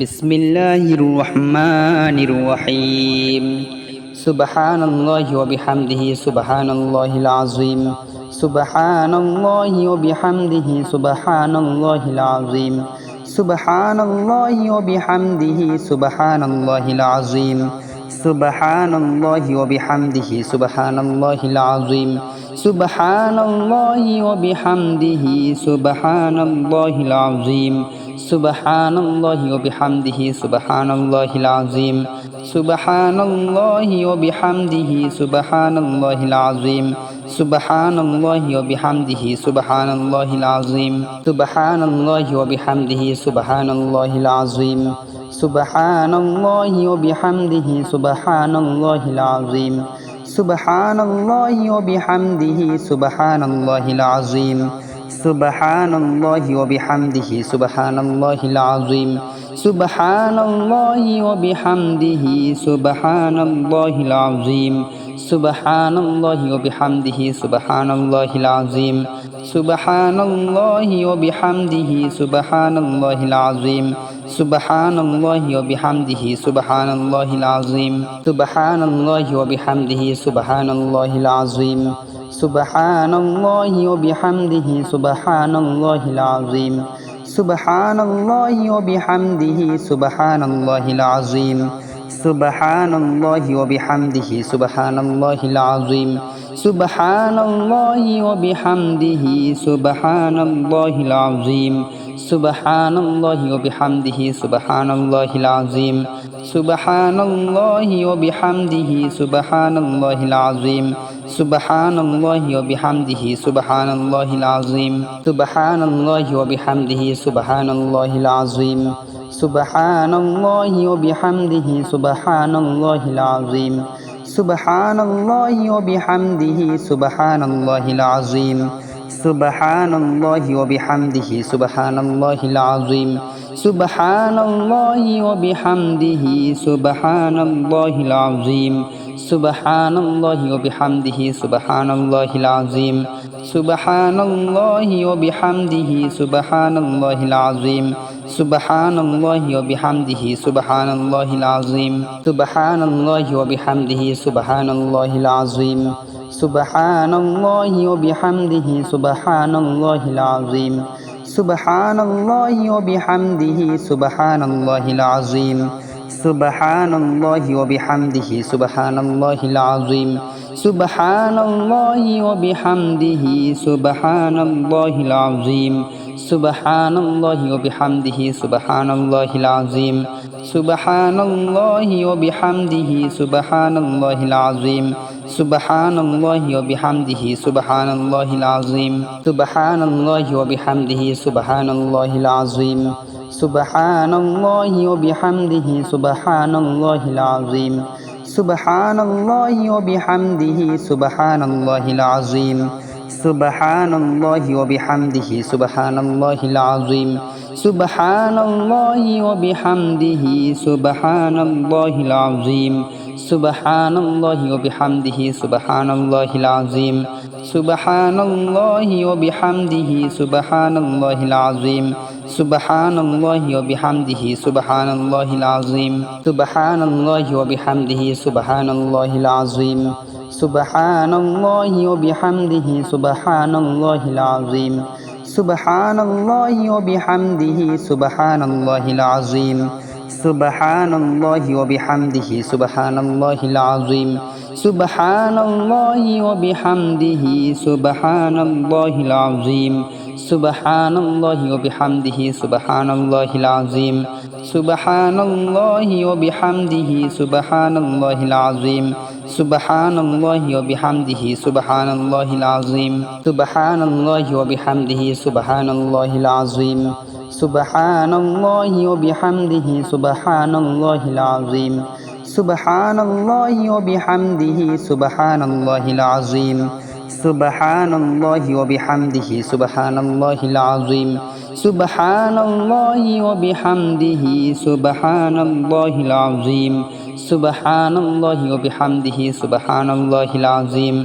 বিসমিল্লাহির রহমানির রহিম। সুবহানাল্লাহি ওয়া বিহামদিহি সুবহানাল্লাহিল আযীম। সুবহানাল্লাহি ওয়া বিহামদিহি সুবহানাল্লাহিল আযীম। সুবহানাল্লাহি ওয়া বিহামদিহি সুবহানাল্লাহিল আযীম। সুবহানাল্লাহি ওয়া বিহামদিহি সুবহানাল্লাহিল আযীম। সুবহানাল্লাহি ওয়া বিহামদিহি সুবহানাল্লাহিল আযীম। সুবহানাল্লাহি ওয়া বিহামদিহি সুবহানাল্লাহিল আযীম। সুবহানাল্লাহি ওয়া বিহামদিহি সুবহানাল্লাহিল আযীম। সুবহানাল্লাহি ওয়া বিহামদিহি সুবহানাল্লাহিল আযীম। সুবহানাল্লাহি ওয়া বিহামদিহি সুবহানাল্লাহিল আযীম। সুবহানাল্লাহি ওয়া বিহামদিহি সুবহানাল্লাহিল আযীম। সুবহানাল্লাহি ওয়া বিহামদিহি সুবহানাল্লাহিল আযীম। সুবহানাল্লাহি ওয়া বিহামদিহি সুবহানাল্লাহিল আযীম। সুবহানাল্লাহি ওয়া বিহামদিহি সুবহানাল্লাহিল আযীম। সুবহানাল্লাহি ওয়া বিহামদিহি সুবহানাল্লাহিল আযীম। সুবহানাল্লাহি ওয়া বিহামদিহি সুবহানাল্লাহিল আযীম। সুবহানাল্লাহি ওয়া বিহামদিহি সুবহানাল্লাহিল আযীম। সুবহানাল্লাহি ওয়া বিহামদিহি সুবহানাল্লাহিল আযীম। সুবহানাল্লাহি ওয়া বিহামদিহি সুবহানাল্লাহিল আযীম। সুবহানাল্লাহি ওয়া বিহামদিহি সুবহানাল্লাহিল আযীম। সুবহানাল্লাহি ওয়া বিহামদিহি সুবহানাল্লাহিল আযীম। সুবহানাল্লাহি ওয়া বিহামদিহি সুবহানাল্লাহিল আযীম। সুবহানাল্লাহি ওয়া বিহামদিহি সুবহানাল্লাহিল আযীম। সুবহানাল্লাহি ওয়া বিহামদিহি সুবহানাল্লাহিল আযীম। সুবহানাল্লাহি ওয়া বিহামদিহি সুবহানাল্লাহিল আযীম। সুবহানাল্লাহি ওয়া বিহামদিহি সুবহানাল্লাহিল আযীম। সুবহানাল্লাহি ওয়া বিহামদিহি সুবহানাল্লাহিল আযীম। সুবহানাল্লাহি ওয়া বিহামদিহি সুবহানাল্লাহিল আযীম। সুবহানাল্লাহি ওয়া বিহামদিহি সুবহানাল্লাহিল আযীম। সুবহানাল্লাহি ওয়া বিহামদিহি সুবহানাল্লাহিল আযীম। সুবহানাল্লাহি ওয়া বিহামদিহি সুবহানাল্লাহিল আযীম। সুবহানাল্লাহি ওয়া বিহামদিহি সুবহানাল্লাহিল আযীম। সুবহানাল্লাহি ওয়া বিহামদিহি সুবহানাল্লাহিল আযীম। সুবহানাল্লাহি ওয়া বিহামদিহি সুবহানাল্লাহিল আযীম। সুবহানাল্লাহি ওয়া বিহামদিহি সুবহানাল্লাহিল আযীম। সুবহানাল্লাহি ওয়া বিহামদিহি সুবহানাল্লাহিল আযীম। সুবহানাল্লাহি ওয়া বিহামদিহি সুবহানাল্লাহিল আযীম। সুবহানাল্লাহি ওয়া বিহামদিহি সুবহানাল্লাহিল আযীম। সুবহানাল্লাহি ওয়া বিহামদিহি সুবহানাল্লাহিল আযীম। সুবহানাল্লাহি ওয়া বিহামদিহি সুবহানাল্লাহিল আযীম। সুবহানাল্লাহি ওয়া বিহামদিহি সুবহানাল্লাহিল আযীম। সুবহানাল্লাহি ওয়া বিহামদিহি সুবহানাল্লাহিল আযীম। সুবহানাল্লাহি ওয়া বিহামদিহি সুবহানাল্লাহিল আযীম। সুবহানাল্লাহি ওয়া বিহামদিহি সুবহানাল্লাহিল আযীম। সুবহানাল্লাহি ওয়া বিহামদিহি সুবহানাল্লাহিল আযীম। সুবহানাল্লাহি ওয়া বিহামদিহি সুবহানাল্লাহিল আযীম। সুবহানাল্লাহি ওয়া বিহামদিহি সুবহানাল্লাহিল আযীম। সুবহানাল্লাহি ওয়া বিহামদিহি সুবহানাল্লাহিল আযীম। সুবহানাল্লাহি ওয়া বিহামদিহি সুবহানাল্লাহিল আযীম। সুবহানাল্লাহি ওয়া বিহামদিহি সুবহানাল্লাহিল আযীম। সুবহানাল্লাহি ওয়া বিহামদিহি সুবহানাল্লাহিল আযীম। সুবহানাল্লাহি ওয়া বিহামদিহি সুবহানাল্লাহিল আযীম। সুবহানাল্লাহি ওয়া বিহামদিহি সুবহানাল্লাহিল আযীম। সুবহানাল্লাহি ওয়া বিহামদিহি সুবহানাল্লাহিল আযীম। সুবহানাল্লাহি ওয়া বিহামদিহি সুবহানাল্লাহিল আযীম। সুবহানাল্লাহি ওয়া বিহামদিহি সুবহানাল্লাহিল আযীম। সুবহানাল্লাহি ওয়া বিহামদিহি সুবহানাল্লাহিল আযীম। সুবহানাল্লাহি ওয়া বিহামদিহি সুবহানাল্লাহিল আযীম। সুবহানাল্লাহি ওয়া বিহামদিহি সুবহানাল্লাহিল আযীম। সুবহানাল্লাহি ওয়া বিহামদিহি সুবহানাল্লাহিল আযীম। সুবহানাল্লাহি ওয়া বিহামদিহি সুবহানাল্লাহিল আযীম। সুবহানাল্লাহি ওয়া বিহামদিহি সুবহানাল্লাহিল আযীম। সুবহানাল্লাহি ওয়া বিহামদিহি সুবহানাল্লাহিল আযীম।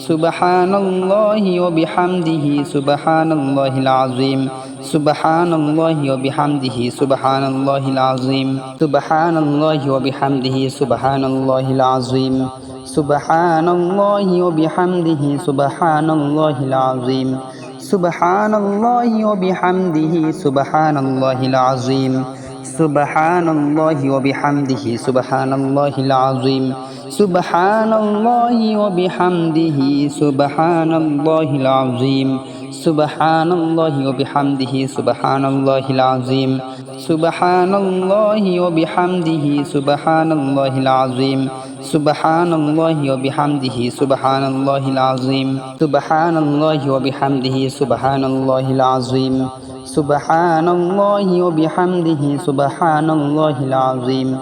সুবহানাল্লাহি ওয়া বিহামদিহি সুবহানাল্লাহিল আযীম। Subhanallahi wa bihamdihi subhanallahil azim. Subhanallahi wa bihamdihi subhanallahil azim. Subhanallahi wa bihamdihi subhanallahil azim. Subhanallahi wa bihamdihi subhanallahil azim. Subhanallahi wa bihamdihi subhanallahil azim. Subhanallahi wa bihamdihi subhanallahil azim. Subhanallahi wa bihamdihi subhanallahil azim. Subhanallahi wa bihamdihi subhanallahil azim. Subhanallahi wa bihamdihi subhanallahil azim. Subhanallahi wa bihamdihi subhanallahil azim. Subhanallahi wa bihamdihi subhanallahil azim.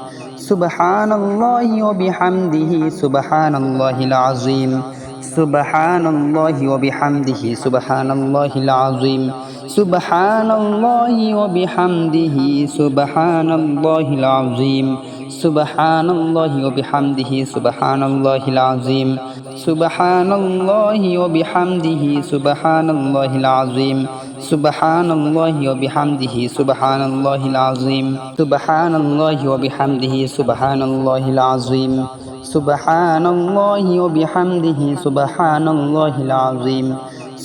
Subhanallahi wa bihamdihi subhanallahil azim. Subhanallahi wa bihamdihi subhanallahil azim. Subhanallahi wa bihamdihi subhanallahil azim. Subhanallahi wa bihamdihi subhanallahil azim. Subhanallahi wa bihamdihi subhanallahil azim. Subhanallahi wa bihamdihi subhanallahil azim. Subhanallahi wa bihamdihi subhanallahil azim. Subhanallahi wa bihamdihi subhanallahil azim.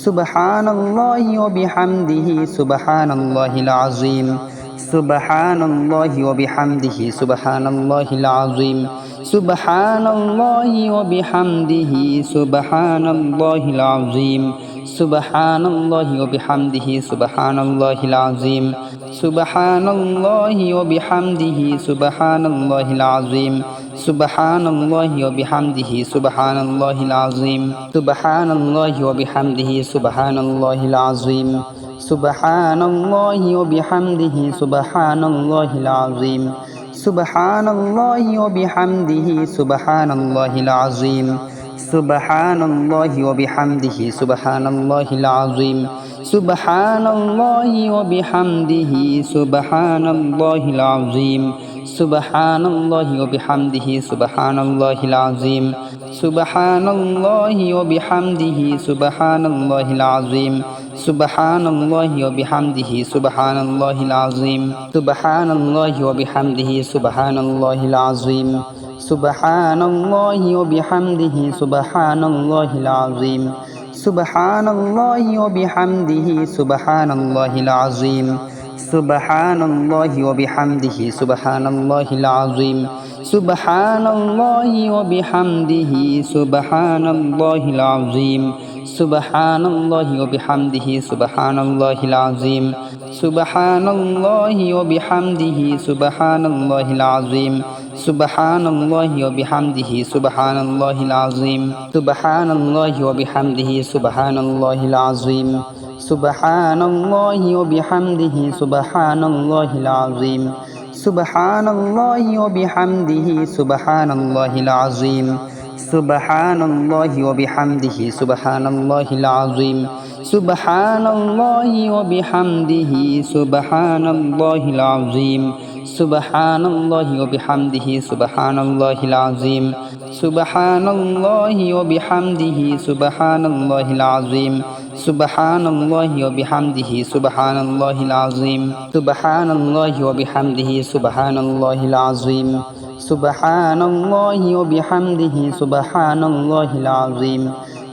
Subhanallahi wa bihamdihi subhanallahil azim. Subhanallahi wa bihamdihi subhanallahil azim. Subhanallahi wa bihamdihi subhanallahil azim. Subhanallahi wa bihamdihi subhanallahil azim. Subhanallahi wa bihamdihi subhanallahil azim. Subhanallahi wa bihamdihi subhanallahil azim. Subhanallahi wa bihamdihi subhanallahil azim. Subhanallahi wa bihamdihi subhanallahil azim. Subhanallahi wa bihamdihi subhanallahil azim. Subhanallahi wa bihamdihi subhanallahil azim. Subhanallahi wa bihamdihi subhanallahil azim. Subhanallahi wa bihamdihi subhanallahil azim. Subhanallahi wa bihamdihi subhanallahil azim. Subhanallahi wa bihamdihi subhanallahil azim. Subhanallahi wa bihamdihi subhanallahil azim. Subhanallahi wa bihamdihi subhanallahil azim. Subhanallahi wa bihamdihi subhanallahil azim. Subhanallahi wa bihamdihi subhanallahil azim. Subhanallahi wa bihamdihi subhanallahil azim. Subhanallahi wa bihamdihi subhanallahil azim. Subhanallahi wa bihamdihi subhanallahil azim. Subhanallahi wa bihamdihi subhanallahil azim. Subhanallahi wa bihamdihi subhanallahil azim. Subhanallahi wa bihamdihi subhanallahil azim. Subhanallahi wa bihamdihi subhanallahil azim. Subhanallahi wa bihamdihi subhanallahil azim. Subhanallahi wa bihamdihi subhanallahil azim. Subhanallahi wa bihamdihi subhanallahil azim. Subhanallahi wa bihamdihi subhanallahil azim. Subhanallahi wa bihamdihi subhanallahil azim. Subhanallahi wa bihamdihi subhanallahil azim. Subhanallahi wa bihamdihi subhanallahil azim.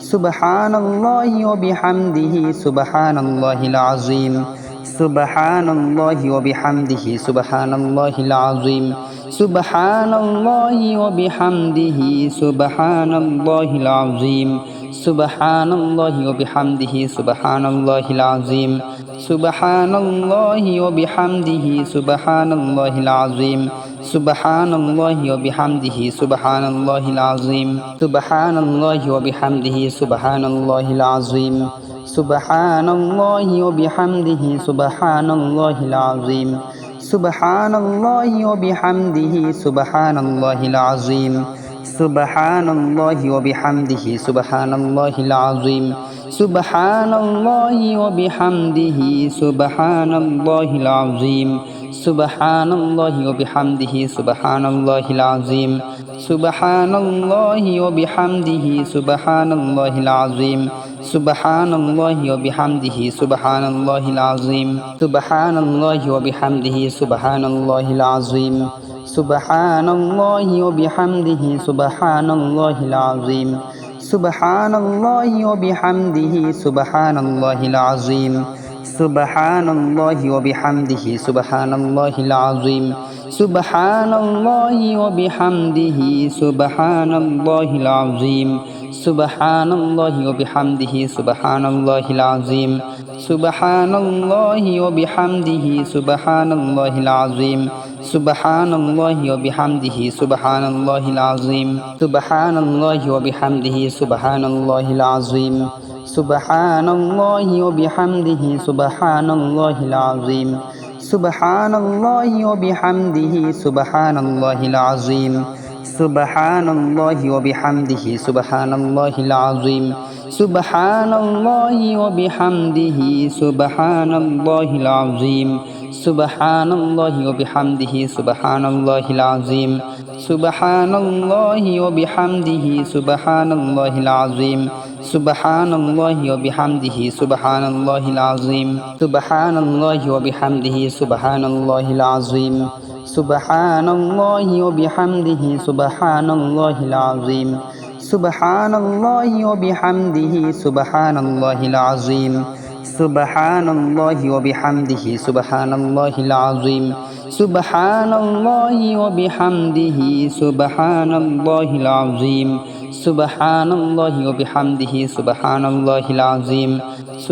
Subhanallahi wa bihamdihi subhanallahil azim. Subhanallahi wa bihamdihi subhanallahil azim. Subhanallahi wa bihamdihi subhanallahil azim. Subhanallahi wa bihamdihi subhanallahil azim. Subhanallahi wa bihamdihi subhanallahil azim. Subhanallahi wa bihamdihi subhanallahil azim. Subhanallahi wa bihamdihi subhanallahil azim. Subhanallahi wa bihamdihi subhanallahil azim. Subhanallahi wa bihamdihi subhanallahil azim. Subhanallahi wa bihamdihi subhanallahil azim. Subhanallahi wa bihamdihi subhanallahil azim. Subhanallahi wa bihamdihi subhanallahil azim. Subhanallahi wa bihamdihi subhanallahil azim. সুবহানাল্লাহি ওয়া বিহামদিহি সুবহানাল্লাহিল আযীম সুবহানাল্লাহি ওয়া বিহামদিহি সুবহানাল্লাহিল আযীম সুবহানাল্লাহি ওয়া বিহামদিহি সুবহানাল্লাহিল আযীম সুবহানাল্লাহি ওয়া বিহামদিহি সুবহানাল্লাহিল আযীম সুবহানাল্লাহি ওয়া বিহামদিহি সুবহানাল্লাহিল আযীম সুবহানাল্লাহি ওয়া বিহামদিহি সুবহানাল্লাহিল আযীম সুবহানাল্লাহি ওয়া বিহামদিহি সুবহানাল্লাহিল আযীম সুবহানাল্লাহি ওয়া বিহামদিহি সুবহানাল্লাহিল আযীম সুবহানাল্লাহি ওয়া বিহামদিহি সুবহানাল্লাহিল আযীম সুবহানাল্লাহি ওয়া বিহামদিহি সুবহানাল্লাহিল আযীম সুবহানাল্লাহি ওয়া বিহামদিহি সুবহানাল্লাহিল আযীম সুবহানাল্লাহি ওয়া বিহামদিহি সুবহানাল্লাহিল আযীম সুবহানাল্লাহি ওয়া বিহামদিহি সুবহানাল্লাহিল আযীম সুবহানাল্লাহি ওয়া বিহামদিহি সুবহানাল্লাহিল আযীম সুবহানাল্লাহি ওয়া বিহামদিহি সুবহানাল্লাহিল আযীম সুবহানাল্লাহি ওয়া বিহামদিহি সুবহানাল্লাহিল আযীম সুবহানাল্লাহি ওয়া বিহামদিহি সুবহানাল্লাহিল আযীম সুবহানাল্লাহি ওয়া বিহামদিহি সুবহানাল্লাহিল আযীম সুবহানাল্লাহি ওয়া বিহামদিহি সুবহানাল্লাহিল আযীম সুবহানাল্লাহি ওয়া বিহামদিহি সুবহানাল্লাহিল আযীম সুবহানাল্লাহি ওয়া বিহামদিহি সুবহানাল্লাহিল আযীম সুবহানাল্লাহি ওয়া বিহামদিহি সুবহানাল্লাহিল আযীম সুবহানাল্লাহি ওয়া বিহামদিহি সুবহানাল্লাহিল আযীম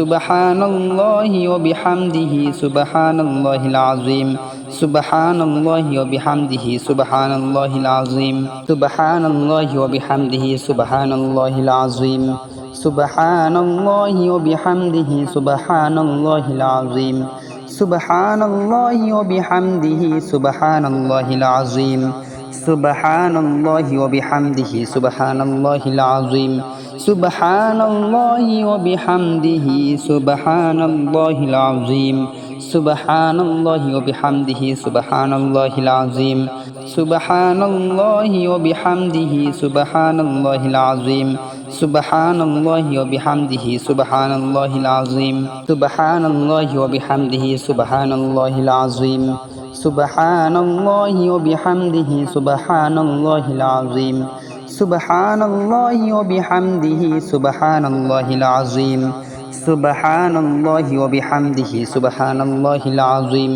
সুবহানাল্লাহি ওয়া বিহামদিহি সুবহানাল্লাহিল আযীম সুবহানাল্লাহি ওয়া বিহামদিহি সুবহানাল্লাহিল আযীম সুবহানাল্লাহি ওয়া বিহামদিহি সুবহানাল্লাহিল আযীম সুবহানাল্লাহি ওয়া বিহামদিহি সুবহানাল্লাহিল আযীম সুবহানাল্লাহি ওয়া বিহামদিহি সুবহানাল্লাহিল আযীম সুবহানাল্লাহি ওয়া বিহামদিহি সুবহানাল্লাহিল আযীম সুবহানাল্লাহি ওয়া বিহামদিহি সুবহানাল্লাহিল আযীম সুবহানাল্লাহি ওয়া বিহামদিহি সুবহানাল্লাহিল আযীম সুবহানাল্লাহি ওয়া বিহামদিহি সুবহানাল্লাহিল আযীম সুবহানাল্লাহি ওয়া বিহামদিহি সুবহানাল্লাহিল আযীম সুবহানাল্লাহি ওয়া বিহামদিহি সুবহানাল্লাহিল আযীম সুবহানাল্লাহি ওয়া বিহামদিহি সুবহানাল্লাহিল আযীম সুবহানাল্লাহি ওয়া বিহামদিহি সুবহানাল্লাহিল আযীম সুবহানাল্লাহি ওয়া বিহামদিহি সুবহানাল্লাহিল আযীম সুবহানাল্লাহি ওয়া বিহামদিহি সুবহানাল্লাহিল আযীম সুবহানাল্লাহি ওয়া বিহামদিহি সুবহানাল্লাহিল আযীম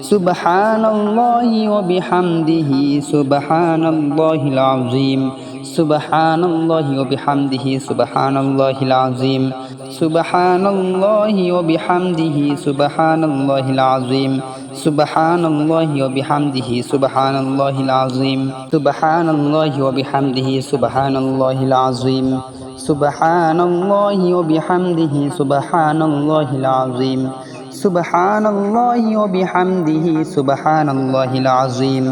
সুবহানাল্লাহি ওয়া বিহামদিহি সুবহানাল্লাহিল আযীম সুবহানাল্লাহি ওয়া বিহামদিহি সুবহানাল্লাহিল আযীম সুবহানাল্লাহি ওয়া বিহামদিহি সুবহানাল্লাহিল আযীম সুবহানাল্লাহি ওয়া বিহামদিহি সুবহানাল্লাহিল আযীম সুবহানাল্লাহি ওয়া বিহামদিহি সুবহানাল্লাহিল আযীম সুবহানাল্লাহি ওয়া বিহামদিহি সুবহানাল্লাহিল আযীম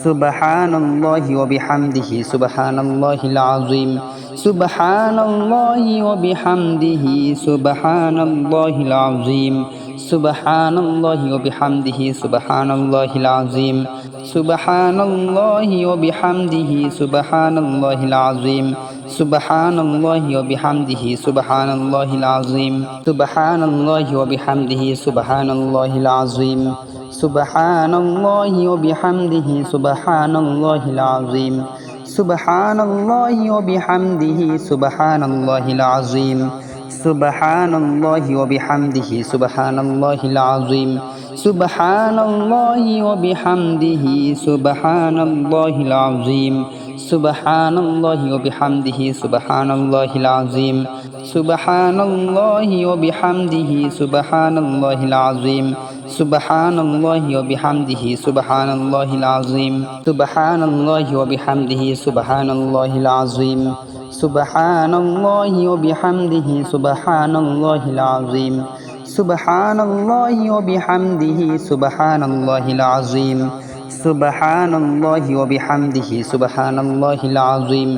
সুবহানাল্লাহি ওয়া বিহামদিহি সুবহানাল্লাহিল আযীম সুবহানাল্লাহি ওয়া বিহামদিহি সুবহানাল্লাহিল আযীম সুবহানাল্লাহি ওয়া বিহামদিহি সুবহানাল্লাহিল আযীম সুবহানাল্লাহি ওয়া বিহামদিহি সুবহানাল্লাহিল আযীম সুবহানাল্লাহি ওয়া বিহামদিহি সুবহানাল্লাহিল আযীম সুবহানাল্লাহি ওয়া বিহামদিহি সুবহানাল্লাহিল আযীম সুবহানাল্লাহি ওয়া বিহামদিহি সুবহানাল্লাহিল আযীম সুবহানাল্লাহি ওয়া বিহামদিহি সুবহানাল্লাহিল আযীম সুবহানাল্লাহি ওয়া বিহামদিহি সুবহানাল্লাহিল আযীম সুবহানাল্লাহি ওয়া বিহামদিহি সুবহানাল্লাহিল আযীম সুবহানাল্লাহি ওয়া বিহামদিহি সুবহানাল্লাহিল আযীম সুবহানাল্লাহি ওয়া বিহামদিহি সুবহানাল্লাহিল আযীম সুবহানাল্লাহি ওয়া বিহামদিহি সুবহানাল্লাহিল আযীম সুবহানাল্লাহি ওয়া বিহামদিহি সুবহানাল্লাহিল আযীম সুবহানাল্লাহি ওয়া বিহামদিহি সুবহানাল্লাহিল আযীম সুবহানাল্লাহি ওয়া বিহামদিহি সুবহানাল্লাহিল আযীম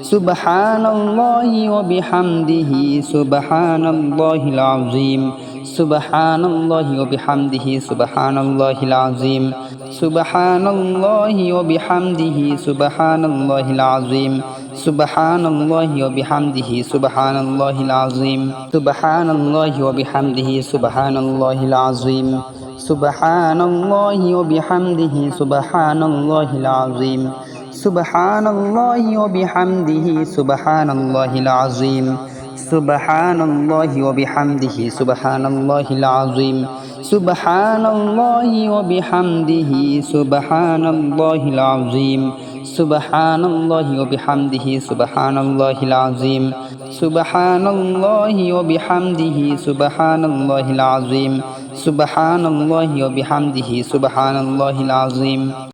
সুবহানাল্লাহি ওয়া বিহামদিহি সুবহানাল্লাহিল আযীম সুবহানাল্লাহি ওয়া বিহামদিহি সুবহানাল্লাহিল আযীম সুবহানাল্লাহি ওয়া বিহামদিহি সুবহানাল্লাহিল আযীম সুবহানাল্লাহি ওয়া বিহামদিহি সুবহানাল্লাহিল আযীম সুবহানাল্লাহি ওয়া বিহামদিহি সুবহানাল্লাহিল আযীম সুবহানাল্লাহি ওয়া বিহামদিহি সুবহানাল্লাহিল আযীম সুবহানাল্লাহি ওয়া বিহামদিহি সুবহানাল্লাহিল আযীম সুবহানাল্লাহি ওয়া বিহামদিহি সুবহানাল্লাহিল আযীম সুবহানাল্লাহি ওয়া বিহামদিহি সুবহানাল্লাহিল আযীম সুবহানাল্লাহি ওয়া বিহামদিহি সুবহানাল্লাহিল আযীম সুবহানাল্লাহি ওয়া বিহামদিহি সুবহানাল্লাহিল আযীম সুবহানাল্লাহি ওয়া বিহামদিহি সুবহানাল্লাহিল আযীম।